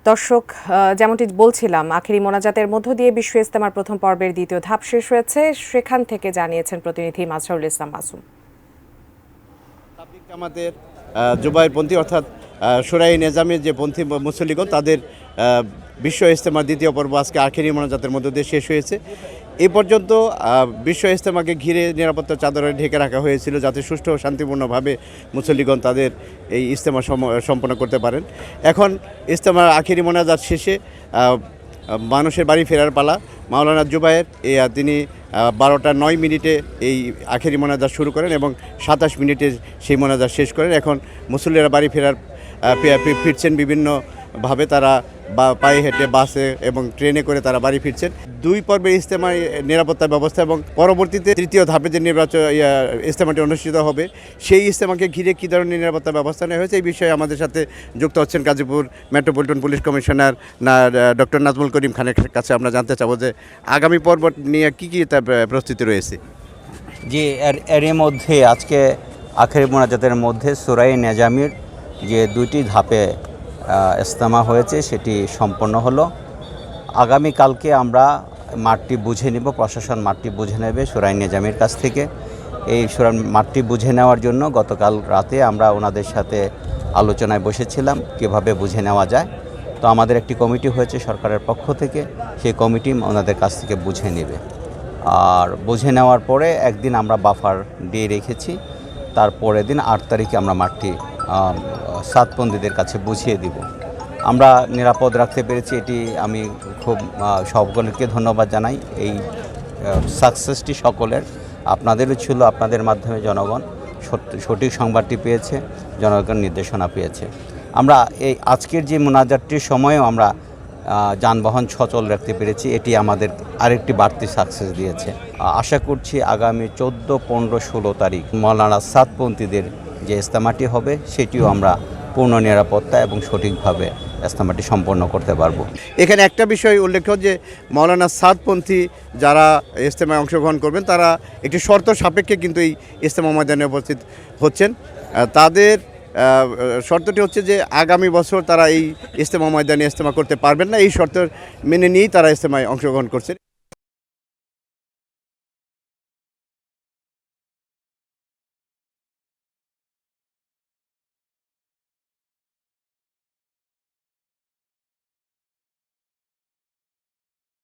দর্শক, যেমনটি বলছিলাম, আখেরি মোনাজাতের মধ্য দিয়ে বিশ্ব ইজতেমার প্রথম পর্বের দ্বিতীয় ধাপ শেষ হয়েছে। সেখান থেকে জানিয়েছেন প্রতিনিধি মাজহারুল ইসলাম মাসুম। আমাদের জুবাইরপন্থী অর্থাৎ শোরাই নেজামের যে পন্থী মুসল্লিগণ তাদের বিশ্ব ইজতেমার দ্বিতীয় পর্ব আজকে আখেরি মোনাজাতের মধ্য দিয়ে শেষ হয়েছে। এই পর্যন্ত বিশ্ব ইজতেমাকে ঘিরে নিরাপত্তার চাদরে ঢেকে রাখা হয়েছিল যাতে সুষ্ঠু ও শান্তিপূর্ণভাবে মুসল্লিগণ তাদের এই ইজতেমা সম্পন্ন করতে পারেন। এখন ইজতেমার আখেরি মোনাজাত শেষে মানুষের বাড়ি ফেরার পালা। মাওলানা জুবায়ের তিনি 12:09 এই আখেরি মোনাজাত শুরু করেন এবং 27 মিনিটে সেই মোনাজাত শেষ করেন। এখন মুসল্লিরা বাড়ি ফিরছেন বিভিন্নভাবে, তারা পায়ে হেঁটে, বাসে এবং ট্রেনে করে তারা বাড়ি ফিরছেন। দুই পর্বের ইজতেমায় নিরাপত্তা ব্যবস্থা এবং পরবর্তীতে তৃতীয় ধাপে যে ইজতেমাটি অনুষ্ঠিত হবে সেই ইজতেমাকে ঘিরে কী ধরনের নিরাপত্তা ব্যবস্থা নেওয়া হয়েছে এই বিষয়ে আমাদের সাথে যুক্ত হচ্ছেন Gazipur metropolitan police commissioner doctor Nazmul Karim খানের কাছে। আমরা জানতে চাবো যে আগামী পর্ব নিয়ে কী প্রস্তুতি রয়েছে। জি, এর মধ্যে আজকে আখেরি মোনাজাতের মধ্যে সূরা নেজামের যে দুইটি ধাপে ইজতেমা হয়েছে সেটি সম্পন্ন হলো। আগামীকালকে আমরা মাঠটি বুঝে নেব, প্রশাসন মাঠটি বুঝে নেবে সূরা নেজামের কাছ থেকে। এই মাঠটি বুঝে নেওয়ার জন্য গতকাল রাতে আমরা ওনাদের সাথে আলোচনায় বসেছিলাম কিভাবে বুঝে নেওয়া যায়। তো আমাদের একটি কমিটি হয়েছে সরকারের পক্ষ থেকে, সেই কমিটি ওনাদের কাছ থেকে বুঝে নেবে। আর বুঝে নেওয়ার পরে একদিন আমরা বাফার দিয়ে রেখেছি, তারপরের দিন 8 তারিখে আমরা মাঠটি সাতপন্থীদের কাছে বুঝিয়ে দিব। আমরা নিরাপদ রাখতে পেরেছি, এটি আমি খুব সকলকে ধন্যবাদ জানাই। এই সাকসেসটি সকলের, আপনাদেরও ছিল, আপনাদের মাধ্যমে জনগণ সঠিক সংবাদটি পেয়েছে, জনগণ নির্দেশনা পেয়েছে। আমরা এই আজকের যে মোনাজাতটির সময়ও আমরা যানবাহন সচল রাখতে পেরেছি, এটি আমাদের আরেকটি বাড়তি সাকসেস দিয়েছে। আশা করছি আগামী 14, 15, 16 তারিখ মাওলানা সাতপন্থীদের যে ইজতেমাটি হবে সেটিও আমরা পূর্ণ নিরাপত্তা এবং সঠিকভাবে ইজতেমাটি সম্পন্ন করতে পারব। এখানে একটা বিষয় উল্লেখ্য যে মাওলানা সাতপন্থী যারা ইজতেমায় অংশগ্রহণ করবেন তারা একটি শর্ত সাপেক্ষে কিন্তু এই ইজতেমা ময়দানে উপস্থিত হচ্ছেন। তাদের শর্তটি হচ্ছে যে আগামী বছর তারা এই ইজতেমা ময়দানে ইজতেমা করতে পারবেন না, এই শর্ত মেনে নিয়েই তারা ইজতেমায় অংশগ্রহণ করছেন।